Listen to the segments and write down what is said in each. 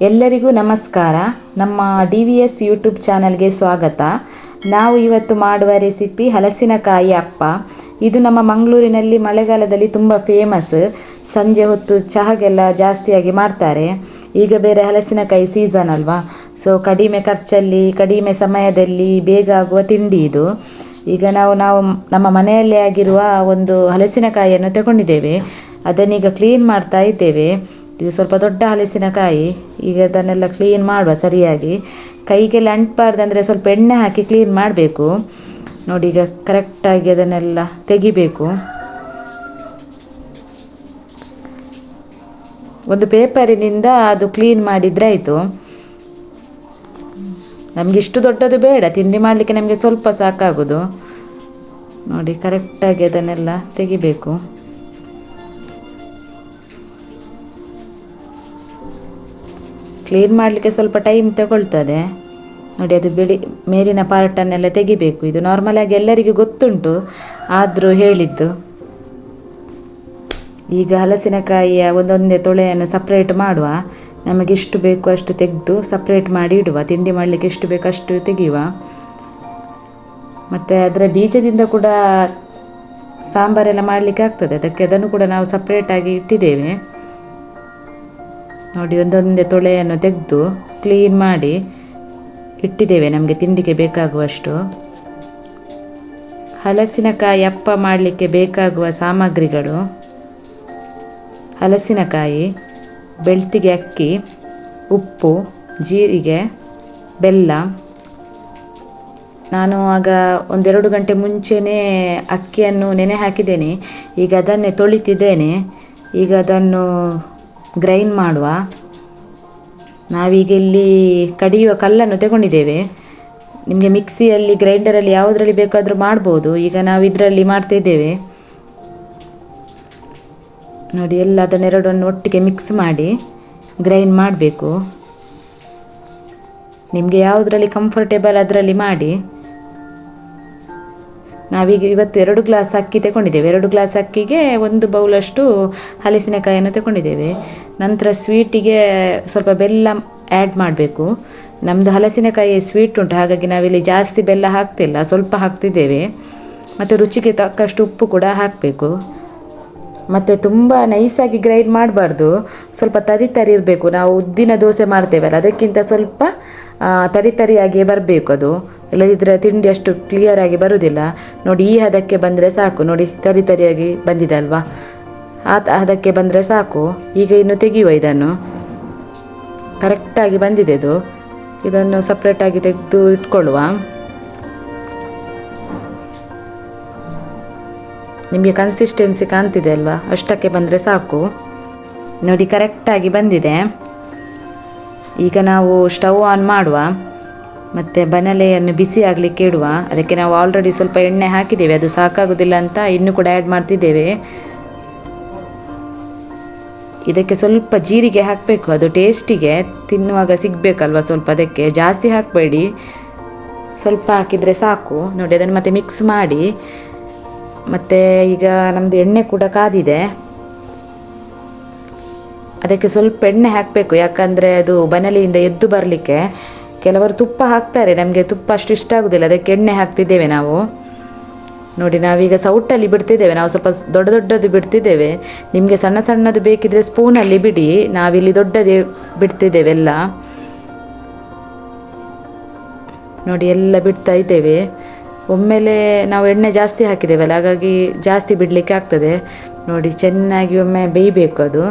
ಎಲ್ಲರಿಗೂ ನಮಸ್ಕಾರ. ನಮ್ಮ DVS ಯೂಟ್ಯೂಬ್ ಚಾನಲ್ಗೆ ಸ್ವಾಗತ. ನಾವು ಇವತ್ತು ಮಾಡುವ ರೆಸಿಪಿ ಹಲಸಿನಕಾಯಿ ಅಪ್ಪ. ಇದು ನಮ್ಮ ಮಂಗಳೂರಿನಲ್ಲಿ ಮಳೆಗಾಲದಲ್ಲಿ ತುಂಬ ಫೇಮಸ್. ಸಂಜೆ ಹೊತ್ತು ಚಹಾಗೆಲ್ಲ ಜಾಸ್ತಿಯಾಗಿ ಮಾಡ್ತಾರೆ. ಈಗ ಬೇರೆ ಹಲಸಿನಕಾಯಿ ಸೀಸನ್ ಅಲ್ವಾ, ಸೊ ಕಡಿಮೆ ಖರ್ಚಲ್ಲಿ ಕಡಿಮೆ ಸಮಯದಲ್ಲಿ ಬೇಗ ಆಗುವ ತಿಂಡಿ ಇದು. ಈಗ ನಾವು ನಮ್ಮ ಮನೆಯಲ್ಲೇ ಆಗಿರುವ ಒಂದು ಹಲಸಿನಕಾಯಿಯನ್ನು ತಗೊಂಡಿದ್ದೇವೆ. ಅದನ್ನೀಗ ಕ್ಲೀನ್ ಮಾಡ್ತಾ ಇದ್ದೇವೆ. ಇದು ಸ್ವಲ್ಪ ದೊಡ್ಡ ಹಲಸಿನಕಾಯಿ. ಈಗ ಅದನ್ನೆಲ್ಲ ಕ್ಲೀನ್ ಮಾಡುವ ಸರಿಯಾಗಿ. ಕೈಗೆಲ್ಲ ಅಂಟಬಾರ್ದಂದರೆ ಸ್ವಲ್ಪ ಎಣ್ಣೆ ಹಾಕಿ ಕ್ಲೀನ್ ಮಾಡಬೇಕು. ನೋಡಿ, ಈಗ ಕರೆಕ್ಟಾಗಿ ಅದನ್ನೆಲ್ಲ ತೆಗಿಬೇಕು. ಒಂದು ಪೇಪರಿನಿಂದ ಅದು ಕ್ಲೀನ್ ಮಾಡಿದರೆ ಆಯಿತು. ನಮಗೆ ಇಷ್ಟು ದೊಡ್ಡದು ಬೇಡ, ತಿಂಡಿ ಮಾಡಲಿಕ್ಕೆ ನಮಗೆ ಸ್ವಲ್ಪ ಸಾಕಾಗೋದು. ನೋಡಿ, ಕರೆಕ್ಟಾಗಿ ಅದನ್ನೆಲ್ಲ ತೆಗಿಬೇಕು. ಕ್ಲೀನ್ ಮಾಡಲಿಕ್ಕೆ ಸ್ವಲ್ಪ ಟೈಮ್ ತಗೊಳ್ತದೆ. ನೋಡಿ, ಅದು ಮೇಲಿನ ಪಾರ್ಟನ್ನೆಲ್ಲ ತೆಗಿಬೇಕು. ಇದು ನಾರ್ಮಲಾಗಿ ಎಲ್ಲರಿಗೂ ಗೊತ್ತುಂಟು, ಆದರೂ ಹೇಳಿದ್ದು. ಈಗ ಹಲಸಿನಕಾಯಿಯ ಒಂದೊಂದೇ ತೊಳೆಯನ್ನು ಸಪ್ರೇಟ್ ಮಾಡುವ. ನಮಗೆ ಎಷ್ಟು ಬೇಕು ಅಷ್ಟು ತೆಗೆದು ಸಪ್ರೇಟ್ ಮಾಡಿ ಇಡುವ. ತಿಂಡಿ ಮಾಡಲಿಕ್ಕೆ ಎಷ್ಟು ಬೇಕು ಅಷ್ಟು ತೆಗೆಯುವ. ಮತ್ತು ಅದರ ಬೀಜದಿಂದ ಕೂಡ ಸಾಂಬಾರೆಲ್ಲ ಮಾಡಲಿಕ್ಕೆ ಆಗ್ತದೆ. ಅದನ್ನು ಕೂಡ ನಾವು ಸಪ್ರೇಟಾಗಿ ಇಟ್ಟಿದ್ದೇವೆ. ನೋಡಿ, ಒಂದೊಂದೇ ತೊಳೆಯನ್ನು ತೆಗೆದು ಕ್ಲೀನ್ ಮಾಡಿ ಇಟ್ಟಿದ್ದೇವೆ ನಮಗೆ ತಿಂಡಿಗೆ ಬೇಕಾಗುವಷ್ಟು. ಹಲಸಿನಕಾಯಿ ಅಪ್ಪ ಮಾಡಲಿಕ್ಕೆ ಬೇಕಾಗುವ ಸಾಮಗ್ರಿಗಳು: ಹಲಸಿನಕಾಯಿ, ಬೆಳ್ತಿಗೆ ಅಕ್ಕಿ, ಉಪ್ಪು, ಜೀರಿಗೆ, ಬೆಲ್ಲ. ನಾನು ಆಗ 1-2 ಗಂಟೆ ಮುಂಚೆನೇ ಅಕ್ಕಿಯನ್ನು ನೆನೆ ಹಾಕಿದ್ದೇನೆ. ಈಗ ಅದನ್ನೇ ತೊಳಿತಿದ್ದೇನೆ. ಈಗ ಅದನ್ನು ಗ್ರೈಂಡ್ ಮಾಡುವ. ನಾವೀಗ ಇಲ್ಲಿ ಕಡಿಯುವ ಕಲ್ಲನ್ನು ತಗೊಂಡಿದ್ದೇವೆ. ನಿಮಗೆ ಮಿಕ್ಸಿಯಲ್ಲಿ, ಗ್ರೈಂಡರಲ್ಲಿ ಯಾವುದರಲ್ಲಿ ಬೇಕಾದರೂ ಮಾಡ್ಬೋದು. ಈಗ ನಾವು ಇದರಲ್ಲಿ ಮಾಡ್ತಾಯಿದ್ದೇವೆ. ನೋಡಿ, ಎಲ್ಲ ಅದನ್ನೆರಡನ್ನು ಒಟ್ಟಿಗೆ ಮಿಕ್ಸ್ ಮಾಡಿ ಗ್ರೈಂಡ್ ಮಾಡಬೇಕು. ನಿಮಗೆ ಯಾವುದರಲ್ಲಿ ಕಂಫರ್ಟೇಬಲ್ ಅದರಲ್ಲಿ ಮಾಡಿ. ನಾವೀಗ ಇವತ್ತು 2 ಗ್ಲಾಸ್ ಅಕ್ಕಿ ತಗೊಂಡಿದ್ದೇವೆ. 2 ಗ್ಲಾಸ್ ಅಕ್ಕಿಗೆ 1 ಬೌಲಷ್ಟು ಹಲಸಿನಕಾಯಿಯನ್ನು ತಗೊಂಡಿದ್ದೇವೆ. ನಂತರ ಸ್ವೀಟಿಗೆ ಸ್ವಲ್ಪ ಬೆಲ್ಲ ಆ್ಯಡ್ ಮಾಡಬೇಕು. ನಮ್ಮದು ಹಲಸಿನಕಾಯಿ ಸ್ವೀಟ್ ಉಂಟು, ಹಾಗಾಗಿ ನಾವಿಲ್ಲಿ ಜಾಸ್ತಿ ಬೆಲ್ಲ ಹಾಕ್ತಿಲ್ಲ, ಸ್ವಲ್ಪ ಹಾಕ್ತಿದ್ದೇವೆ. ಮತ್ತು ರುಚಿಗೆ ತಕ್ಕಷ್ಟು ಉಪ್ಪು ಕೂಡ ಹಾಕಬೇಕು. ಮತ್ತು ತುಂಬ ನೈಸಾಗಿ ಗ್ರೈಂಡ್ ಮಾಡಬಾರ್ದು, ಸ್ವಲ್ಪ ತರಿ ಇರಬೇಕು. ನಾವು ಉದ್ದಿನ ದೋಸೆ ಮಾಡ್ತೇವಲ್ಲ, ಅದಕ್ಕಿಂತ ಸ್ವಲ್ಪ ತರಿಯಾಗಿಯೇ ಬರಬೇಕು ಅದು. ಇಲ್ಲದಿದ್ದರೆ ತಿಂಡಿ ಅಷ್ಟು ಕ್ಲಿಯರಾಗಿ ಬರುವುದಿಲ್ಲ. ನೋಡಿ, ಈ ಹದಕ್ಕೆ ಬಂದರೆ ಸಾಕು. ನೋಡಿ, ತರಿಯಾಗಿ ಬಂದಿದೆ ಅಲ್ವಾ, ಆ ಹದಕ್ಕೆ ಬಂದರೆ ಸಾಕು. ಈಗ ಇನ್ನು ತೆಗೆಯುವ. ಇದನ್ನು ಕರೆಕ್ಟಾಗಿ ಬಂದಿದೆ ಇದು. ಇದನ್ನು ಸಪ್ರೇಟಾಗಿ ತೆಗೆದು ಇಟ್ಕೊಳ್ಳುವ. ನಿಮಗೆ ಕನ್ಸಿಸ್ಟೆನ್ಸಿ ಕಾಣ್ತಿದೆ ಅಲ್ವಾ, ಅಷ್ಟಕ್ಕೆ ಬಂದರೆ ಸಾಕು. ನೋಡಿ, ಕರೆಕ್ಟಾಗಿ ಬಂದಿದೆ. ಈಗ ನಾವು ಸ್ಟವ್ ಆನ್ ಮಾಡುವ. ಮತ್ತು ಬನಲೆಯನ್ನು ಬಿಸಿ ಆಗಲಿಕ್ಕೆ ಇಡುವ. ಅದಕ್ಕೆ ನಾವು ಆಲ್ರೆಡಿ ಸ್ವಲ್ಪ ಎಣ್ಣೆ ಹಾಕಿದ್ದೇವೆ, ಅದು ಸಾಕಾಗೋದಿಲ್ಲ ಅಂತ ಇನ್ನೂ ಕೂಡ ಆ್ಯಡ್ ಮಾಡ್ತಿದ್ದೇವೆ. ಇದಕ್ಕೆ ಸ್ವಲ್ಪ ಜೀರಿಗೆ ಹಾಕಬೇಕು, ಅದು ಟೇಸ್ಟಿಗೆ ತಿನ್ನುವಾಗ ಸಿಗಬೇಕಲ್ವ ಸ್ವಲ್ಪ, ಅದಕ್ಕೆ ಜಾಸ್ತಿ ಹಾಕಬೇಡಿ, ಸ್ವಲ್ಪ ಹಾಕಿದರೆ ಸಾಕು. ನೋಡಿ, ಅದನ್ನು ಮತ್ತೆ ಮಿಕ್ಸ್ ಮಾಡಿ. ಮತ್ತು ಈಗ ನಮ್ಮದು ಎಣ್ಣೆ ಕೂಡ ಕಾದಿದೆ. ಅದಕ್ಕೆ ಸ್ವಲ್ಪ ಎಣ್ಣೆ ಹಾಕಬೇಕು, ಯಾಕಂದರೆ ಅದು ಬನಲಿಯಿಂದ ಎದ್ದು ಬರಲಿಕ್ಕೆ. ಕೆಲವರು ತುಪ್ಪ ಹಾಕ್ತಾರೆ, ನಮಗೆ ತುಪ್ಪ ಅಷ್ಟು ಇಷ್ಟ ಆಗೋದಿಲ್ಲ, ಅದಕ್ಕೆ ಎಣ್ಣೆ ಹಾಕ್ತಿದ್ದೇವೆ ನಾವು. ನೋಡಿ, ನಾವೀಗ ಸೌಟಲ್ಲಿ ಬಿಡ್ತಿದ್ದೇವೆ. ನಾವು ಸ್ವಲ್ಪ ದೊಡ್ಡದು ಬಿಡ್ತಿದ್ದೇವೆ. ನಿಮಗೆ ಸಣ್ಣ ಸಣ್ಣದು ಬೇಕಿದ್ದರೆ ಸ್ಪೂನಲ್ಲಿ ಬಿಡಿ, ನಾವಿಲ್ಲಿ ದೊಡ್ಡದೇ ಬಿಡ್ತಿದ್ದೇವೆ ಎಲ್ಲ. ನೋಡಿ, ಎಲ್ಲ ಬಿಡ್ತಾ ಇದ್ದೇವೆ. ಒಮ್ಮೆಲೆ ನಾವು ಎಣ್ಣೆ ಜಾಸ್ತಿ ಹಾಕಿದ್ದೇವಲ್ಲ, ಹಾಗಾಗಿ ಜಾಸ್ತಿ ಬಿಡಲಿಕ್ಕೆ ಆಗ್ತದೆ. ನೋಡಿ, ಚೆನ್ನಾಗಿ ಒಮ್ಮೆ ಬೇಯಬೇಕು ಅದು.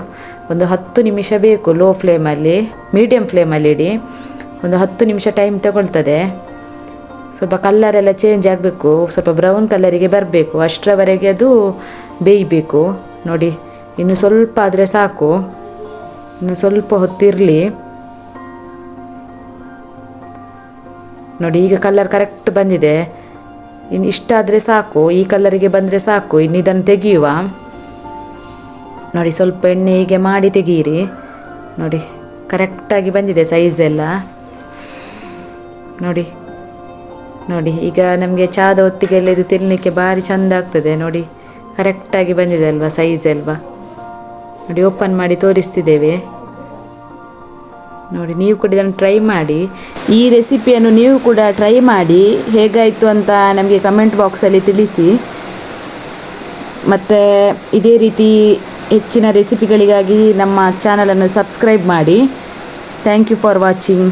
ಒಂದು 10 ನಿಮಿಷ ಬೇಕು. ಲೋ ಫ್ಲೇಮಲ್ಲಿ, ಮೀಡಿಯಮ್ ಫ್ಲೇಮಲ್ಲಿ ಇಡಿ. ಒಂದು 10 ನಿಮಿಷ ಟೈಮ್ ತಗೊಳ್ತದೆ. ಸ್ವಲ್ಪ ಕಲ್ಲರೆಲ್ಲ ಚೇಂಜ್ ಆಗಬೇಕು, ಸ್ವಲ್ಪ ಬ್ರೌನ್ ಕಲರಿಗೆ ಬರಬೇಕು, ಅಷ್ಟರವರೆಗೆ ಅದು ಬೇಯಬೇಕು. ನೋಡಿ, ಇನ್ನು ಸ್ವಲ್ಪ ಆದರೆ ಸಾಕು, ಇನ್ನು ಸ್ವಲ್ಪ ಹೊತ್ತಿರಲಿ. ನೋಡಿ, ಈಗ ಕಲರ್ ಕರೆಕ್ಟ್ ಬಂದಿದೆ. ಇನ್ನು ಇಷ್ಟಾದರೆ ಸಾಕು, ಈ ಕಲರಿಗೆ ಬಂದರೆ ಸಾಕು. ಇನ್ನು ಇದನ್ನು ತೆಗೆಯುವ. ನೋಡಿ, ಸ್ವಲ್ಪ ಎಣ್ಣೆ ಹೀಗೆ ಮಾಡಿ ತೆಗೀರಿ. ನೋಡಿ, ಕರೆಕ್ಟಾಗಿ ಬಂದಿದೆ ಸೈಜ್ ಎಲ್ಲ. ನೋಡಿ, ಈಗ ನಮಗೆ ಚಹಾದ ಹೊತ್ತಿಗೆಲ್ಲ ಇದು ತಿನ್ನಲಿಕ್ಕೆ ಭಾರಿ ಚೆಂದ ಆಗ್ತದೆ. ನೋಡಿ, ಕರೆಕ್ಟಾಗಿ ಬಂದಿದೆ ಅಲ್ವಾ ಸೈಜ್ ಅಲ್ವಾ. ನೋಡಿ, ಓಪನ್ ಮಾಡಿ ತೋರಿಸ್ತಿದ್ದೇವೆ. ನೋಡಿ, ನೀವು ಕೂಡ ಇದನ್ನು ಟ್ರೈ ಮಾಡಿ. ಈ ರೆಸಿಪಿಯನ್ನು ನೀವು ಕೂಡ ಟ್ರೈ ಮಾಡಿ, ಹೇಗಾಯಿತು ಅಂತ ನಮಗೆ ಕಮೆಂಟ್ ಬಾಕ್ಸಲ್ಲಿ ತಿಳಿಸಿ. ಮತ್ತು ಇದೇ ರೀತಿ ಹೆಚ್ಚಿನ ರೆಸಿಪಿಗಳಿಗಾಗಿ ನಮ್ಮ ಚಾನಲನ್ನು ಸಬ್ಸ್ಕ್ರೈಬ್ ಮಾಡಿ. Thank you for watching.